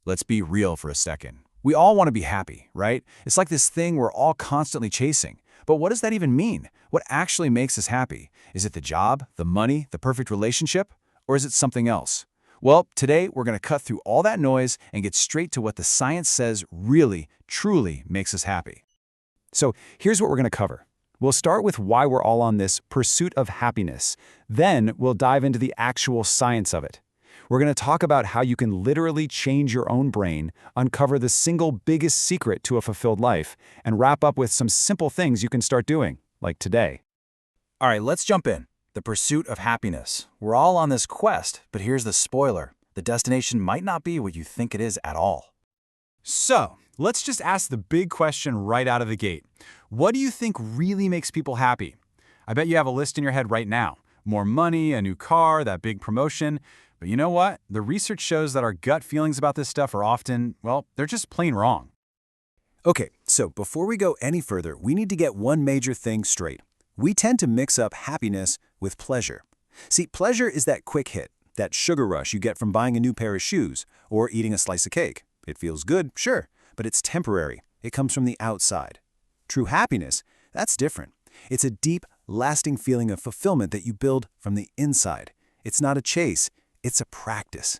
Let's be real for a second. We all want to be happy, right? It's like this thing we're all constantly chasing. But what does that even mean? What actually makes us happy? Is it the job, the money, the perfect relationship? Or is it something else? Well, today we're going to cut through all that noise and get straight to what the science says really, truly makes us happy. So here's what we're going to cover. We'll start with why we're all on this pursuit of happiness. Then we'll dive into the actual science of it. We're going to talk about how you can literally change your own brain, uncover the single biggest secret to a fulfilled life, and wrap up with some simple things you can start doing, like today. All right, let's jump in. The pursuit of happiness. We're all on this quest, but here's the spoiler. The destination might not be what you think it is at all. So, let's just ask the big question right out of the gate. What do you think really makes people happy? I bet you have a list in your head right now. More money, a new car, that big promotion. But you know what? The research shows that our gut feelings about this stuff are often, well, they're just plain wrong. Okay, so before we go any further, we need to get one major thing straight. We tend to mix up happiness with pleasure. See, pleasure is that quick hit, that sugar rush you get from buying a new pair of shoes or eating a slice of cake. It feels good, sure, but it's temporary. It comes from the outside. True happiness, that's different. It's a deep, lasting feeling of fulfillment that you build from the inside. It's not a chase, it's a practice.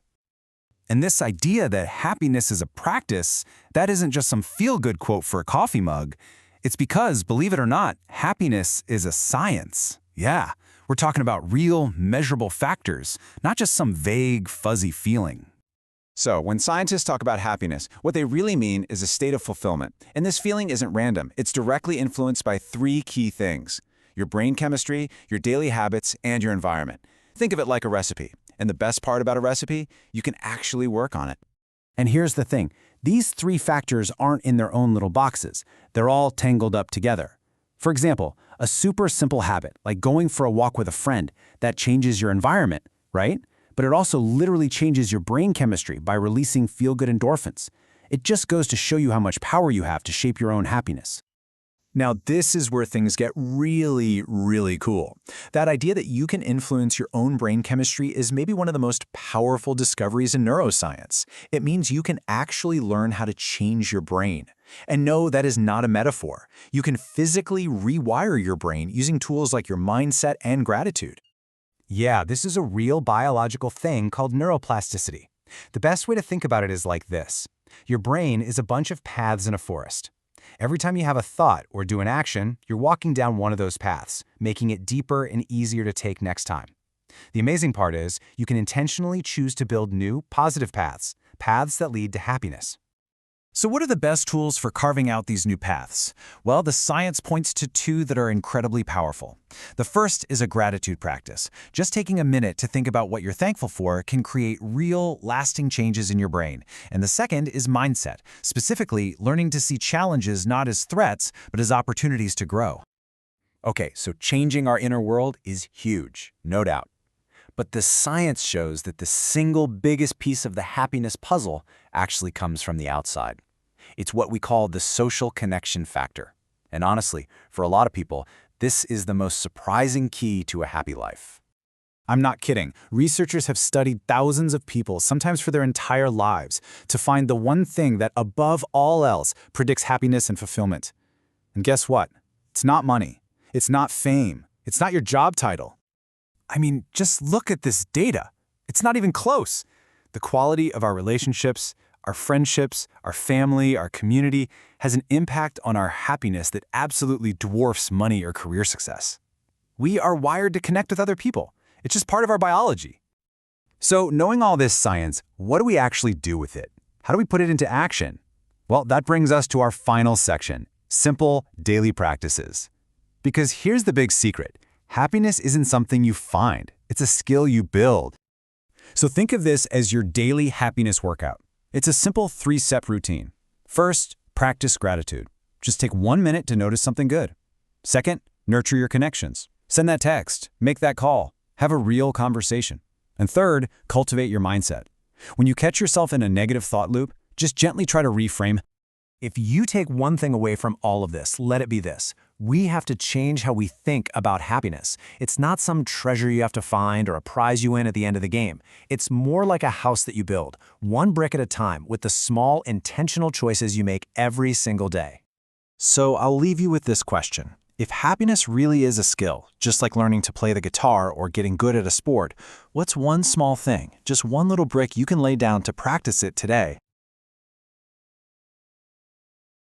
And this idea that happiness is a practice, that isn't just some feel-good quote for a coffee mug. It's because, believe it or not, happiness is a science. Yeah, we're talking about real, measurable factors, not just some vague, fuzzy feeling. So, when scientists talk about happiness, what they really mean is a state of fulfillment. And this feeling isn't random. It's directly influenced by three key things: your brain chemistry, your daily habits, and your environment. Think of it like a recipe. And the best part about a recipe, you can actually work on it. And here's the thing. These three factors aren't in their own little boxes. They're all tangled up together. For example, a super simple habit, like going for a walk with a friend, that changes your environment, right? But it also literally changes your brain chemistry by releasing feel-good endorphins. It just goes to show you how much power you have to shape your own happiness. Now, this is where things get really, really cool. That idea that you can influence your own brain chemistry is maybe one of the most powerful discoveries in neuroscience. It means you can actually learn how to change your brain. And no, that is not a metaphor. You can physically rewire your brain using tools like your mindset and gratitude. Yeah, this is a real biological thing called neuroplasticity. The best way to think about it is like this. Your brain is a bunch of paths in a forest. Every time you have a thought or do an action, you're walking down one of those paths, making it deeper and easier to take next time. The amazing part is, you can intentionally choose to build new, positive paths that lead to happiness. So what are the best tools for carving out these new paths? Well, the science points to two that are incredibly powerful. The first is a gratitude practice. Just taking a minute to think about what you're thankful for can create real, lasting changes in your brain. And the second is mindset, specifically learning to see challenges not as threats, but as opportunities to grow. Okay, so changing our inner world is huge, no doubt. But the science shows that the single biggest piece of the happiness puzzle actually comes from the outside. It's what we call the social connection factor. And honestly, for a lot of people, this is the most surprising key to a happy life. I'm not kidding. Researchers have studied thousands of people, sometimes for their entire lives, to find the one thing that, above all else, predicts happiness and fulfillment. And guess what? It's not money. It's not fame. It's not your job title. I mean, just look at this data. It's not even close. The quality of our relationships, our friendships, our family, our community has an impact on our happiness that absolutely dwarfs money or career success. We are wired to connect with other people. It's just part of our biology. So, knowing all this science, what do we actually do with it? How do we put it into action? Well, that brings us to our final section, simple daily practices. Because here's the big secret. Happiness isn't something you find. It's a skill you build. So think of this as your daily happiness workout. It's a simple 3-step routine. First, practice gratitude. Just take 1 minute to notice something good. Second, nurture your connections. Send that text, make that call, have a real conversation. And third, cultivate your mindset. When you catch yourself in a negative thought loop, just gently try to reframe If you take one thing away from all of this, let it be this. We have to change how we think about happiness. It's not some treasure you have to find or a prize you win at the end of the game. It's more like a house that you build, one brick at a time, with the small, intentional choices you make every single day. So I'll leave you with this question. If happiness really is a skill, just like learning to play the guitar or getting good at a sport, what's one small thing, just one little brick you can lay down to practice it today?